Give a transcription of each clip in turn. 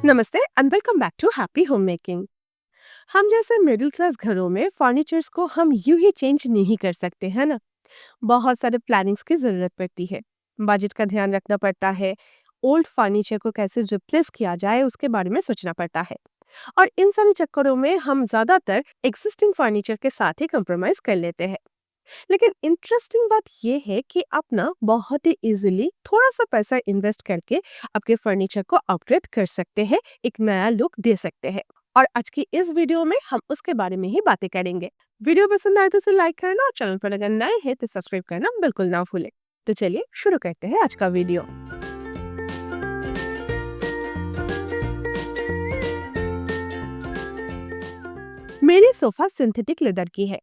नमस्ते and welcome back to happy home making. हम जैसे मिडिल क्लास घरों में फर्नीचर्स को हम यूं ही चेंज नहीं कर सकते, है ना। बहुत सारे प्लानिंग्स की जरूरत पड़ती है। बजट का ध्यान रखना पड़ता है। ओल्ड फर्नीचर को कैसे रिप्लेस किया जाए उसके बारे में सोचना पड़ता है। और इन सारे चक्करों में हम ज्यादातर एक्सिस्टिंग फर्नीचर के साथ ही कंप्रोमाइज कर लेते हैं। लेकिन इंटरेस्टिंग बात यह है कि आप ना बहुत ही इजीली थोड़ा सा पैसा इन्वेस्ट करके आपके फर्नीचर को अपग्रेड कर सकते हैं, एक नया लुक दे सकते हैं। और आज की इस वीडियो में हम उसके बारे में ही बातें करेंगे। वीडियो पसंद आए तो इसे लाइक करना और चैनल पर अगर नए हैं तो सब्सक्राइब करना बिल्कुल ना भूलें। तो चलिए शुरू करते हैं आज का वीडियो। मेरी सोफा सिंथेटिक लेदर की है।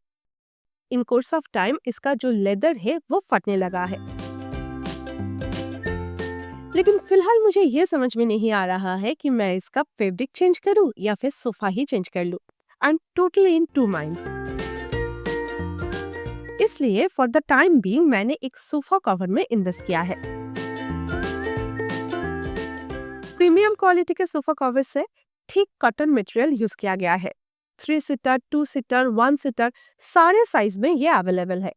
इन कोर्स ऑफ टाइम इसका जो लेदर है वो फटने लगा है। लेकिन फिलहाल मुझे ये समझ में नहीं आ रहा है कि मैं इसका फैब्रिक चेंज करूं या फिर सोफा ही चेंज कर लूं। I am totally in two minds. इसलिए फॉर द टाइम बीइंग मैंने एक सोफा कवर में इन्वेस्ट किया है। प्रीमियम क्वालिटी के सोफा कवर से ठीक कॉटन मटेरियल यूज किया गया है। 3 सीटर, 2 सीटर, 1 सीटर सारे साइज में ये अवेलेबल है।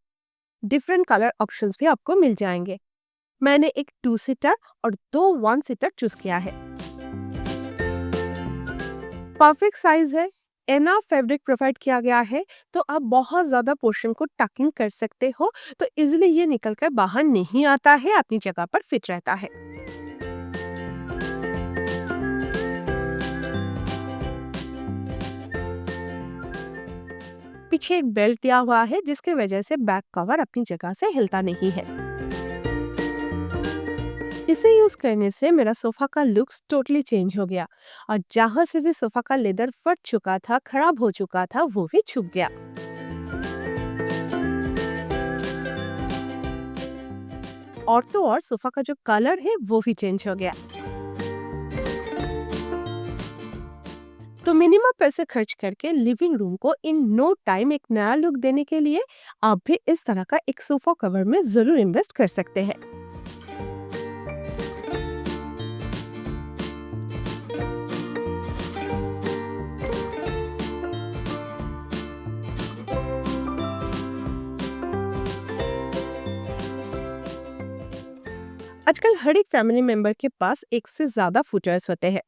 डिफरेंट कलर ऑप्शंस भी आपको मिल जाएंगे। मैंने एक 2 सीटर और 2 1 सीटर चूज किया है। परफेक्ट साइज है। एनाफ फैब्रिक प्रोवाइड किया गया है तो आप बहुत ज्यादा पोर्शन को टकिंग कर सकते हो, तो इजीली ये निकलकर बाहर नहीं आता है, अपनी जगह पर फिट रहता है। पीछे एक बेल्ट दिया हुआ है जिसकी वजह से बैक कवर अपनी जगह से हिलता नहीं है। इसे यूज करने से मेरा सोफा का लुक्स टोटली चेंज हो गया और जहां से भी सोफा का लेदर फट चुका था, खराब हो चुका था, वो भी छुप गया। और तो और सोफा का जो कलर है वो भी चेंज हो गया। तो मिनिमम पैसे खर्च करके लिविंग रूम को इन नो टाइम एक नया लुक देने के लिए आप भी इस तरह का एक सोफा कवर में जरूर इन्वेस्ट कर सकते हैं। आजकल हर एक फैमिली मेंबर के पास एक से ज्यादा फुटवेयर्स होते हैं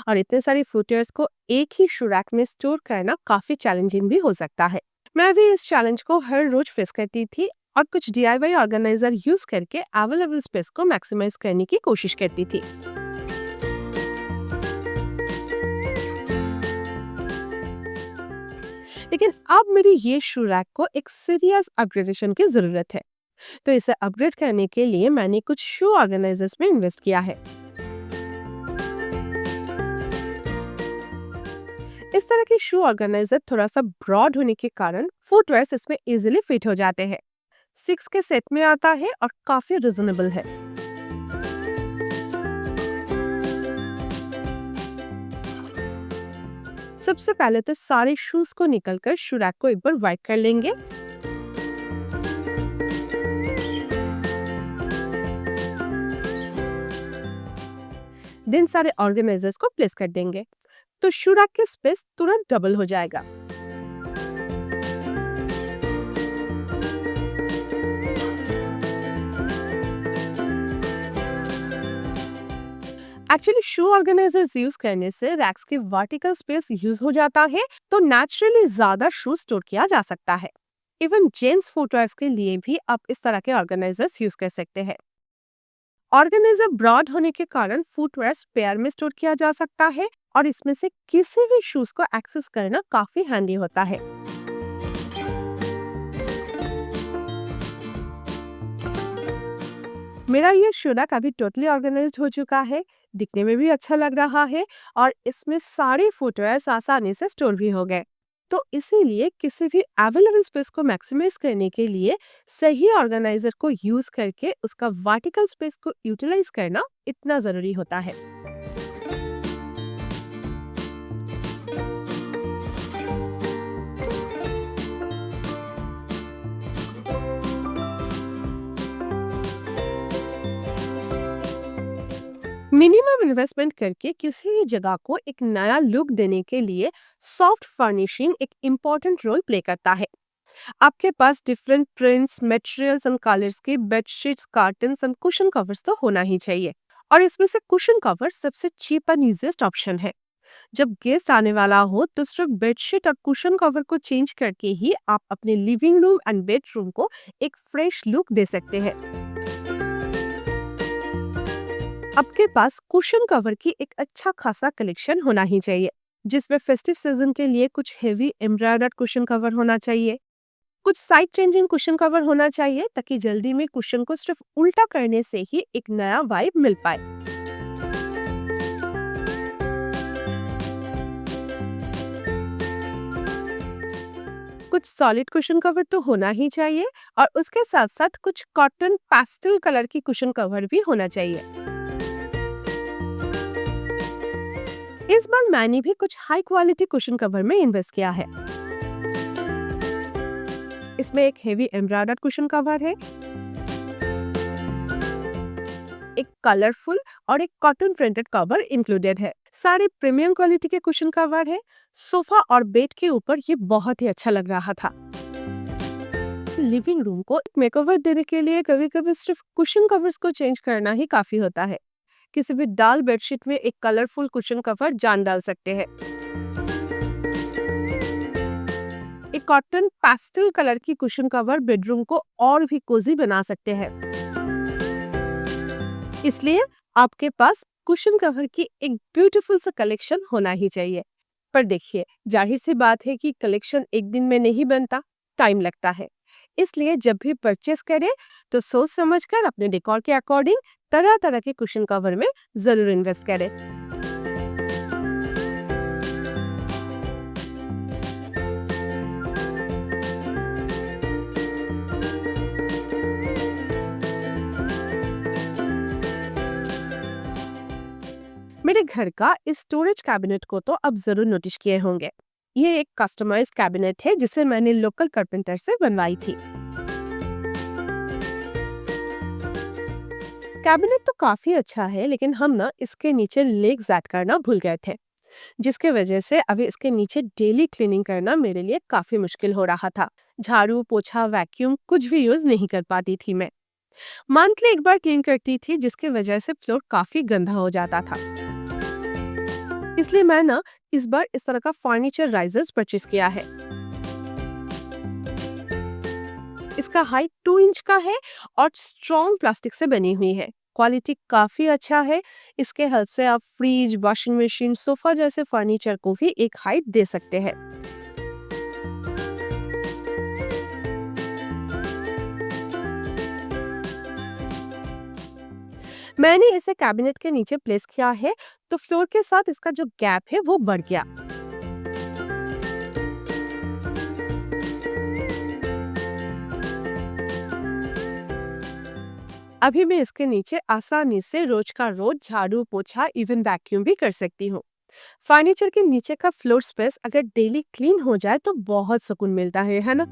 और इतने सारे फुटवेयर्स को एक ही शू रैक में स्टोर करना काफी चैलेंजिंग भी हो सकता है। मैं भी इस चैलेंज को हर रोज फेस करती थी और कुछ डीआईवाई ऑर्गेनाइजर यूज करके अवेलेबल स्पेस को मैक्सिमाइज करने की कोशिश करती थी। लेकिन अब मेरी ये शू रैक को एक सीरियस अपग्रेडेशन की जरूरत है। तो इसे अपग्रेड करने के लिए मैंने कुछ शू ऑर्गेनाइजर्स में इन्वेस्ट किया है। इस तरह के शू ऑर्गेनाइजर थोड़ा सा ब्रॉड होने के कारण फुटवेयर्स इसमें इजीली फिट हो जाते हैं। 6 के सेट में आता है और काफी रिजनेबल है। सबसे पहले तो सारे शूज को निकलकर शू रैक को एक बार वाइप कर लेंगे। देन सारे ऑर्गेनाइजर्स को प्लेस कर देंगे तो शू रैक की स्पेस तुरंत डबल हो जाएगा। एक्चुअली शू ऑर्गेनाइजर्स यूज करने से रैक्स की वर्टिकल स्पेस यूज हो जाता है, तो नेचुरली ज्यादा शू स्टोर किया जा सकता है। इवन जेंट्स फुटवेयर्स के लिए भी आप इस तरह के ऑर्गेनाइजर्स यूज कर सकते हैं। ऑर्गेनाइजर ब्रॉड होने के कारण फुटवेयर्स पेयर में स्टोर किया जा सकता है और इसमें से किसी भी शूज को एक्सेस करना काफी हैंडी होता है। मेरा ये शू रैक अभी टोटली ऑर्गेनाइज्ड हो चुका है, दिखने में भी अच्छा लग रहा है और इसमें सारे फुटवेयर्स आसानी से स्टोर भी हो गए। तो इसीलिए किसी भी अवेलेबल स्पेस को मैक्सिमाइज करने के लिए सही ऑर्गेनाइजर को यूज करके उसका वर्टिकल स्पेस को यूटिलाइज करना इतना जरूरी होता है। मिनिमम इन्वेस्टमेंट करके किसी भी जगह को एक नया लुक देने के लिए सॉफ्ट फर्निशिंग एक इम्पॉर्टेंट रोल प्ले करता है। आपके पास different prints, materials and colours के bedsheets, curtains and cushion covers तो होना ही चाहिए। और इसमें से कुशन कवर सबसे चीप एंड इजीएस्ट ऑप्शन है। जब गेस्ट आने वाला हो तो सिर्फ बेडशीट और कुशन कवर को चेंज करके ही आप अपने लिविंग रूम एंड बेडरूम को एक फ्रेश लुक दे सकते हैं। आपके पास कुशन कवर की एक अच्छा खासा कलेक्शन होना ही चाहिए, जिसमें फेस्टिव सीजन के लिए कुछ हेवी एम्ब्रॉयडर्ड कुशन कवर होना चाहिए, कुछ साइड चेंजिंग कुशन कवर होना चाहिए, ताकि जल्दी में कुशन को सिर्फ उल्टा करने से ही एक नया वाइब मिल पाए। कुछ सॉलिड कुशन कवर तो होना ही चाहिए, और उसके साथ साथ कुछ कॉटन पेस्टल कलर की कुशन कवर भी होना चाहिए। इस बार मैंने भी कुछ हाई क्वालिटी कुशन कवर में इन्वेस्ट किया है। इसमें एक हेवी एम्ब्रॉयडर्ड कुशन कवर है, एक कलरफुल और एक कॉटन प्रिंटेड कवर इंक्लूडेड है। सारे प्रीमियम क्वालिटी के कुशन कवर है। सोफा और बेड के ऊपर ये बहुत ही अच्छा लग रहा था। लिविंग रूम को मेकओवर देने के लिए कभी कभी सिर्फ कुशन कवर्स को चेंज करना ही काफी होता है। किसी भी डाल बेडशीट में एक कलरफुल कुशन कवर जान डाल सकते हैं। एक कॉटन पेस्टल कलर की कुशन कवर बेडरूम को और भी कोजी बना सकते हैं। इसलिए आपके पास कुशन कवर की एक ब्यूटीफुल सा कलेक्शन होना ही चाहिए। पर देखिए, जाहिर सी बात है कि कलेक्शन एक दिन में नहीं बनता, टाइम लगता है। इसलिए जब भी परचेस करें तो सोच समझकर अपने डेकोर के अकॉर्डिंग तरह तरह के कुशन कवर में जरूर इन्वेस्ट करें। मेरे घर का इस स्टोरेज कैबिनेट को तो अब जरूर नोटिस किए होंगे। ये एक कस्टमाइज्ड कैबिनेट है जिसे मैंने लोकल कारपेंटर से बनवाई थी। कैबिनेट तो काफी अच्छा है, लेकिन हम ना इसके नीचे लेग्स ऐड करना भूल गए थे, जिसके वजह से अभी इसके नीचे डेली क्लीनिंग करना मेरे लिए काफी मुश्किल हो रहा था। झाड़ू, पोछा, वैक्यूम कुछ भी यूज नहीं कर पाती थी मैं। मंथली एक बार क्लीन करती थी, जिसकी वजह से फ्लोर काफी गंदा हो जाता था। इसलिए मैं ना इस बार इस तरह का फर्नीचर राइजर्स परचेज किया है। इसका हाइट 2 इंच का है और स्ट्रॉन्ग प्लास्टिक से बनी हुई है। क्वालिटी काफी अच्छा है। इसके हेल्प से आप फ्रिज, वॉशिंग मशीन, सोफा जैसे फर्नीचर को भी एक हाइट दे सकते हैं। मैंने इसे कैबिनेट के नीचे प्लेस किया है, तो फ्लोर के साथ इसका जो गैप है वो बढ़ गया। अभी मैं इसके नीचे आसानी से रोज का रोज झाड़ू, पोछा, इवन वैक्यूम भी कर सकती हूँ। फर्नीचर के नीचे का फ्लोर स्पेस अगर डेली क्लीन हो जाए तो बहुत सुकून मिलता है ना?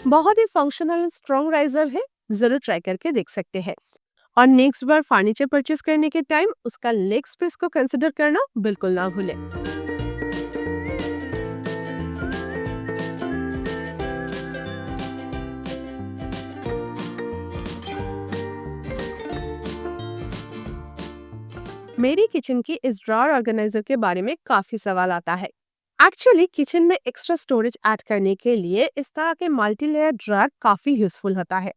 बहुत ही फंक्शनल एंड स्ट्रॉन्ग राइजर है, जरूर ट्राई करके देख सकते हैं। और नेक्स्ट बार फर्नीचर परचेस करने के टाइम उसका लेग स्पेस को कंसिडर करना बिल्कुल ना भूलें। मेरी किचन की इस ड्रॉअर ऑर्गेनाइजर के बारे में काफी सवाल आता है। एक्चुअली किचन में एक्स्ट्रा स्टोरेज ऐड करने के लिए इस तरह के मल्टी लेयर ड्रॉअर काफी यूजफुल होता है।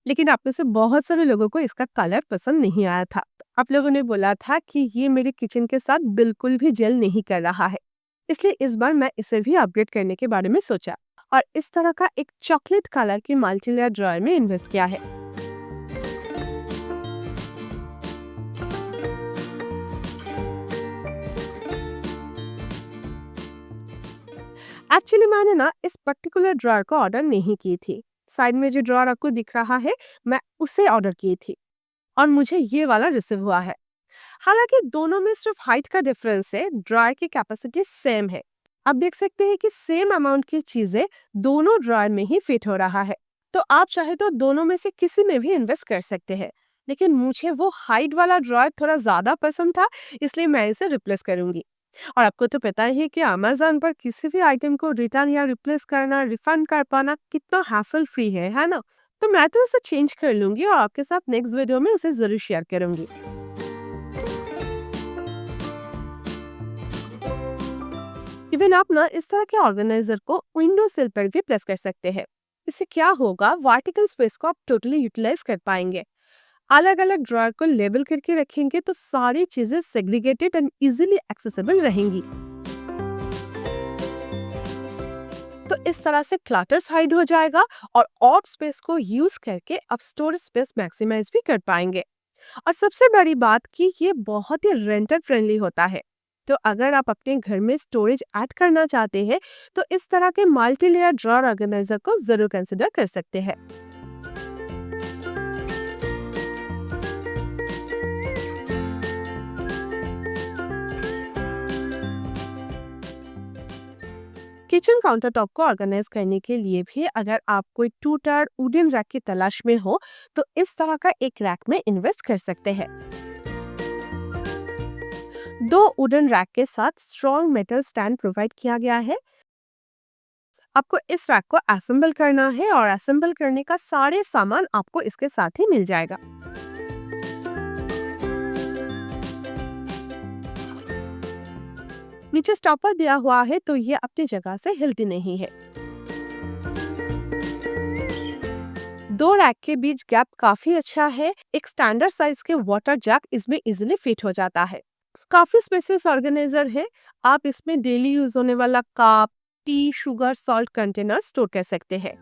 लेकिन आप में से बहुत सारे लोगों को इसका कलर पसंद नहीं आया था। आप लोगों ने बोला था कि ये मेरे किचन के साथ बिल्कुल भी जेल नहीं कर रहा है। इसलिए इस बार मैं इसे भी अपग्रेड करने के बारे में सोचा और इस तरह का एक चॉकलेट कलर की मल्टी लेयर ड्रॉअर में इन्वेस्ट किया है। एक्चुअली मैंने ना इस पर्टिकुलर ड्रॉअर को ऑर्डर नहीं की थी। साइड में जो ड्रॉअर आपको दिख रहा है, मैं उसे ऑर्डर की थी और मुझे ये वाला रिसीव हुआ है। हालांकि दोनों में सिर्फ हाइट का डिफरेंस है, ड्रॉअर की कैपेसिटी सेम है। आप देख सकते हैं कि सेम अमाउंट की चीजें दोनों ड्रॉअर में ही फिट हो रहा है। तो आप चाहे तो दोनों में से किसी में भी इन्वेस्ट कर सकते हैं। लेकिन मुझे वो हाइट वाला ड्रॉयर थोड़ा ज़्यादा पसंद था, इसलिए मैं इसे रिप्लेस करूँगी। और आपको तो पता ही है कि अमेज़न पर किसी भी आइटम को रिटर्न या रिप्लेस करना, रिफंड कर पाना कितना हैसल फ्री है ना? तो मैं तो इसे चेंज कर लूँगी और आपके साथ नेक्स्ट वीडियो में उसे ज़रूर शेयर करूँगी। इवन आप ना इस तरह के ऑर्गेनाइजर को विंडो सिल पर भी प्लेस कर सकते हैं। इससे क्या होगा, वर्टिकल स्पेस को आप टोटली यूटिलाइज कर पाएंगे। अलग अलग ड्रॉअर को लेबल करके रखेंगे तो सारी चीजें सेग्रीगेटेड एंड इजीली एक्सेसिबल रहेंगी। तो इस तरह से क्लटर्स हाइड हो जाएगा और ऑड स्पेस को यूज करके आप स्टोरेज स्पेस मैक्सिमाइज भी कर पाएंगे। और सबसे बड़ी बात कि ये बहुत ही रेंटर फ्रेंडली होता है। तो अगर आप अपने घर में स्टोरेज ऐड करना चाहते हैं तो इस तरह के मल्टी लेयर ड्रॉअर ऑर्गेनाइजर को जरूर कंसिडर कर सकते हैं। किचन काउंटर टॉप को ऑर्गेनाइज करने के लिए भी अगर आप कोई टू टायर वुडन रैक की तलाश में हो तो इस तरह का एक रैक में इन्वेस्ट कर सकते हैं। दो वुडन रैक के साथ स्ट्रॉन्ग मेटल स्टैंड प्रोवाइड किया गया है। आपको इस रैक को असेंबल करना है और असेंबल करने का सारे सामान आपको इसके साथ ही मिल जाएगा। नीचे स्टॉपर दिया हुआ है तो ये अपनी जगह से हिलती नहीं है। दो रैक के बीच गैप काफी अच्छा है। एक स्टैंडर्ड साइज के वाटर जैक इसमें इजीली फिट हो जाता है। काफी स्पेसियस ऑर्गेनाइजर है। आप इसमें डेली यूज होने वाला cup, T, sugar, salt container store कर सकते हैं।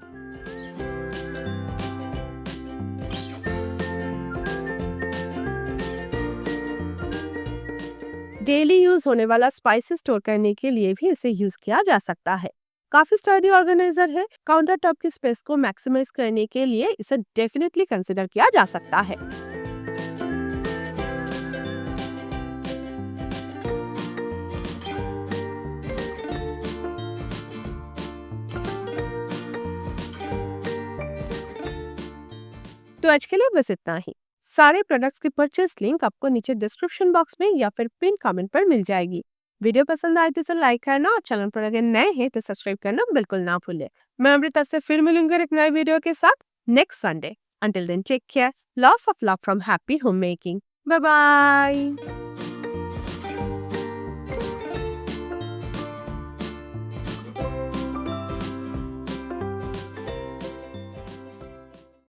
डेली यूज होने वाला स्पाइसेस स्टोर करने के लिए भी इसे यूज किया जा सकता है। काफी स्टडी ऑर्गेनाइजर है। काउंटर टॉप की स्पेस को मैक्सिमाइज करने के लिए इसे डेफिनेटली कंसिडर किया जा सकता है। तो आज के लिए बस इतना ही। सारे प्रोडक्ट्स की परचेस लिंक आपको नीचे डिस्क्रिप्शन बॉक्स में या फिर पिन कमेंट पर मिल जाएगी। वीडियो पसंद आए तो इसे लाइक करना और चैनल पर अगर नए हैं तो सब्सक्राइब करना बिल्कुल ना भूलें। मैं अमृता से फिर मिलूंगी एक नए वीडियो के साथ next Sunday. Until then take care, lots of love from happy home making. Bye bye.